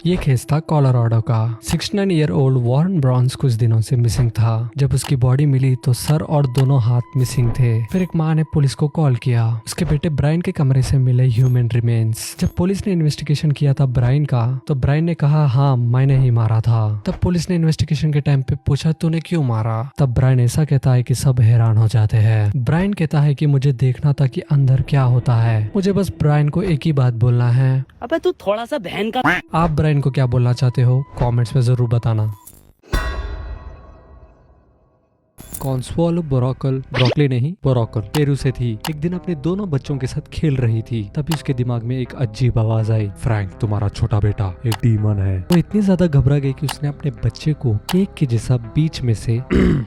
ये केस था कोलोराडो का। 69 ईयर ओल्ड वॉरेन ब्रॉन्स कुछ दिनों से मिसिंग था। जब उसकी बॉडी मिली तो सर और दोनों हाथ मिसिंग थे। फिर एक माँ ने पुलिस को कॉल किया। उसके बेटे ब्रायन के कमरे से मिले ह्यूमन रिमेन्स। जब पुलिस ने इन्वेस्टिगेशन किया था ब्रायन का, तो ब्रायन ने कहा हाँ मैंने ही मारा था। तब पुलिस ने इन्वेस्टिगेशन के टाइम पे पूछा तूने क्यों मारा? तब ब्रायन ऐसा कहता है कि सब हैरान हो जाते हैं। ब्रायन कहता है कि मुझे देखना था कि अंदर क्या होता है। मुझे बस ब्रायन को एक ही बात बोलना है। अबे तू थोड़ा सा बहन का। आप ब्रायन को क्या बोलना चाहते हो कमेंट्स में जरूर बताना। कॉन्सुएलो ब्रोकली नहीं बोराकल पेरू से थी। एक दिन अपने दोनों बच्चों के साथ खेल रही थी। तभी उसके दिमाग में एक अजीब आवाज आई, फ्रैंक तुम्हारा छोटा बेटा एक डीमन है। वो इतनी ज्यादा घबरा गई कि उसने अपने बच्चे को केक के जैसा बीच में से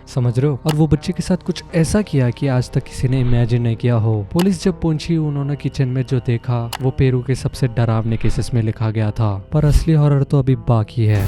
समझ रहे हो, और वो बच्चे के साथ कुछ ऐसा किया कि आज तक किसी ने इमेजिन नहीं किया हो। पुलिस जब पहुंची उन्होंने किचन में जो देखा वो पेरू के सबसे डरावने केसेस में लिखा गया था, पर असली हॉरर तो अभी बाकी है।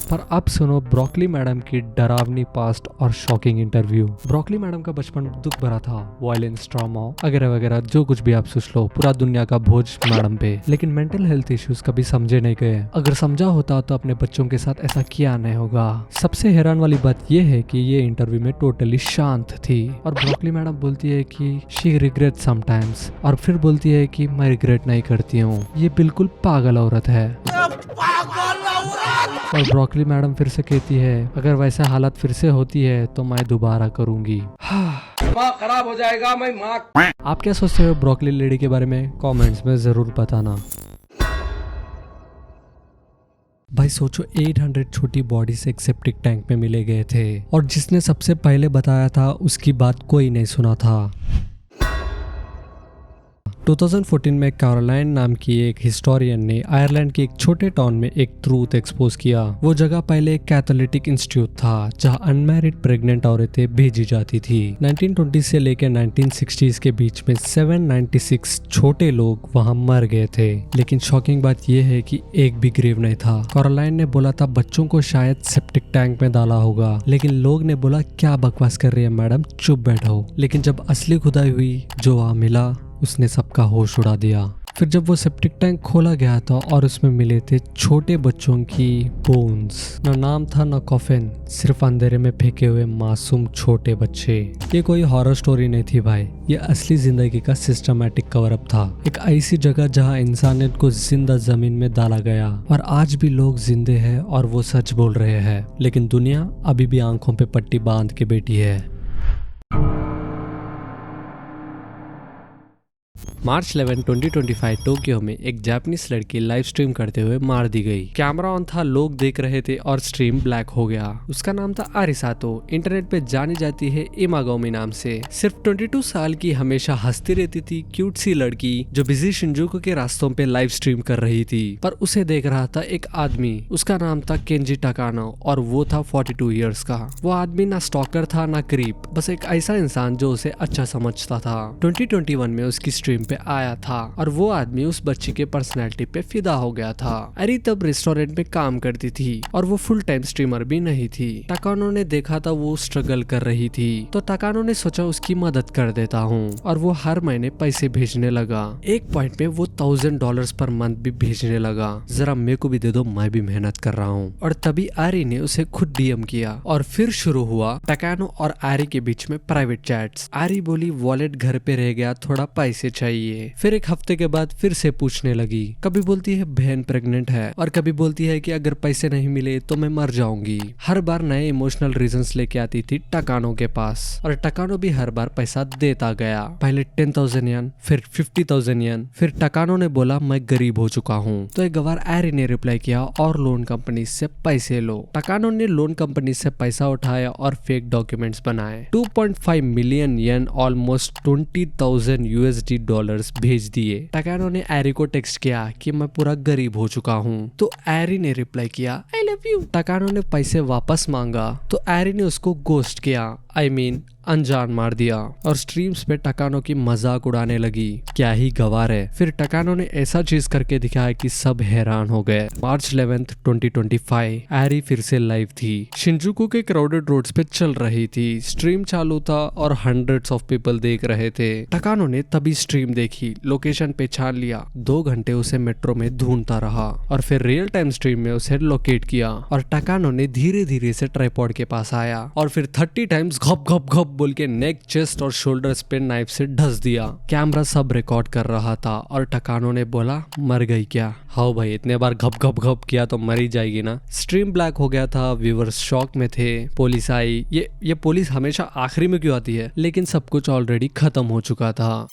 पर अब सुनो ब्रोकली मैडम की डरावनी पास्ट और शॉकिंग इंटरव्यू। ब्रोकली मैडम का बचपन दुख भरा था, वायलेंस, ट्रॉमा वगैरह वगैरह जो कुछ भी आप सोच लो, पूरा दुनिया का बोझ मैडम पे। लेकिन मेंटल हेल्थ इश्यूज कभी समझे नहीं गए। अगर समझा होता तो अपने बच्चों के साथ ऐसा किया नहीं होगा। सबसे हैरान वाली बात ये है कि ये इंटरव्यू में टोटली शांत थी। और ब्रोकली मैडम बोलती है कि शी रिग्रेट समटाइम्स, और फिर बोलती है कि मैं रिग्रेट नहीं करती हूँ। ये बिल्कुल पागल औरत है। और ब्रोकली मैडम फिर से कहती है अगर वैसा हालत फिर से होती है तो मैं दोबारा करूंगी। दिमाग खराब हो जाएगा। मैं माँ। आप क्या सोचते हो ब्रोकली लेडी के बारे में कमेंट्स में जरूर बताना। भाई सोचो 800 छोटी बॉडी से एक सेप्टिक टैंक में मिले गए थे, और जिसने सबसे पहले बताया था उसकी बात कोई नहीं सुना था। 2014 में कैरोलाइन नाम की एक हिस्टोरियन ने आयरलैंड के एक छोटे टाउन में एक ट्रूथ एक्सपोज किया। वो जगह पहले एक कैथोलिक इंस्टीट्यूट था जहां अनमैरिड प्रेग्नेंट औरतें भेजी जाती थी। 1920 से लेकर 1960s के बीच में 796 छोटे लोग वहां मर गए थे। लेकिन शॉकिंग बात यह है कि एक भी ग्रेव नहीं था। कैरोलाइन ने बोला था बच्चों को शायद सेप्टिक टैंक में डाला होगा, लेकिन लोग ने बोला क्या बकवास कर रही है मैडम, चुप बैठो। लेकिन जब असली खुदाई हुई जो वहां मिला उसने सबका होश उड़ा दिया। फिर जब वो सेप्टिक टैंक खोला गया था और उसमें मिले थे छोटे बच्चों की बोन्स। न नाम था न कॉफिन, सिर्फ अंधेरे में फेंके हुए मासूम छोटे बच्चे। ये कोई हॉरर स्टोरी नहीं थी भाई, ये असली जिंदगी का सिस्टमैटिक कवर अप था। एक ऐसी जगह जहां इंसानियत को जिंदा जमीन में डाला गया, और आज भी लोग जिंदे हैं और वो सच बोल रहे हैं। लेकिन दुनिया अभी भी आंखों पे पट्टी बांध के बैठी है। मार्च 11, 2025 टोक्यो में एक जापानीज लड़की लाइव स्ट्रीम करते हुए मार दी गई। कैमरा ऑन था, लोग देख रहे थे और स्ट्रीम ब्लैक हो गया। उसका नाम था आरिसातो। इंटरनेट पे जानी जाती है इमागोमी नाम से। सिर्फ 22 साल की हमेशा हंसती रहती थी क्यूट सी लड़की जो बिजी शिंजुकू के रास्तों पे लाइव स्ट्रीम कर रही थी। पर उसे देख रहा था एक आदमी। उसका नाम था केंजी टाकानो और वो था 42 ईयर्स का। वो आदमी ना स्टॉकर था ना क्रीप, बस एक ऐसा इंसान जो उसे अच्छा समझता था। 2021 में उसकी स्ट्रीम पे आया था और वो आदमी उस बच्ची के पर्सनैलिटी पे फिदा हो गया था। अरी तब रेस्टोरेंट में काम करती थी और वो फुल टाइम स्ट्रीमर भी नहीं थी। टाकानो ने देखा था वो स्ट्रगल कर रही थी, तो टाकानो ने सोचा उसकी मदद कर देता हूँ, और वो हर महीने पैसे भेजने लगा। एक पॉइंट पे वो $1000 पर मंथ भी भेजने लगा। जरा मेरे को भी दे दो, मैं भी मेहनत कर रहा हूँ। और तभी आरी ने उसे खुद डीएम किया और फिर शुरू हुआ टाकानो और आरी के बीच में प्राइवेट चैट्स। आरी बोली वॉलेट घर पे रह गया, थोड़ा पैसे चाहिए। फिर एक हफ्ते के बाद फिर से पूछने लगी। कभी बोलती है बहन प्रेग्नेंट है और कभी बोलती है कि अगर पैसे नहीं मिले तो मैं मर जाऊंगी। हर बार नए इमोशनल रीजंस लेके आती थी टाकानो के पास, और टाकानो भी हर बार पैसा देता गया। पहले 10,000 येन, फिर 50,000 येन। फिर टाकानो ने बोला मैं गरीब हो चुका हूँ। तो एक बार एरी ने रिप्लाई किया और लोन कंपनी से पैसे लो। टाकानो ने लोन कंपनी से पैसा उठाया और फेक डॉक्यूमेंट्स बनाए। 2.5 मिलियन येन, ऑलमोस्ट $20,000 भेज दिए। टाकानो ने एरी को टेक्स्ट किया कि मैं पूरा गरीब हो चुका हूँ। तो एरी ने रिप्लाई किया आई लव यू। टाकानो ने पैसे वापस मांगा तो एरी ने उसको गोस्ट किया, I mean अनजान मार दिया और स्ट्रीम्स पे टकानो की मजाक उड़ाने लगी। क्या ही गवार है। फिर टकानो ने ऐसा चीज करके दिखाया कि सब हैरान हो गए। मार्च 11, 2025 एरी फिर से लाइव थी। शिंजुकू के क्राउडेड रोड्स पे चल रही थी। स्ट्रीम चालू था और हंड्रेड्स ऑफ पीपल देख रहे थे। टकानो ने तभी स्ट्रीम देखी, लोकेशन पहचान लिया। 2 घंटे उसे मेट्रो में ढूंढता रहा और फिर रियल टाइम स्ट्रीम में उसे लोकेट किया और टकानो ने धीरे धीरे से ट्राइपॉड के पास आया और फिर 30 टाइम्स घप घप घप बोल के नेक, चेस्ट और शोल्डर्स पे नाइफ से ढस दिया। कैमरा सब रिकॉर्ड कर रहा था और टकानो ने बोला, मर गई क्या? हाँ भाई, इतने बार घप घप घप किया तो मर ही जाएगी ना। स्ट्रीम ब्लैक हो गया था, व्यूअर्स शॉक में थे। पुलिस आई। ये पुलिस हमेशा आखिरी में क्यों आती है? लेकिन सब कुछ ऑलरेडी खत्म हो चुका था।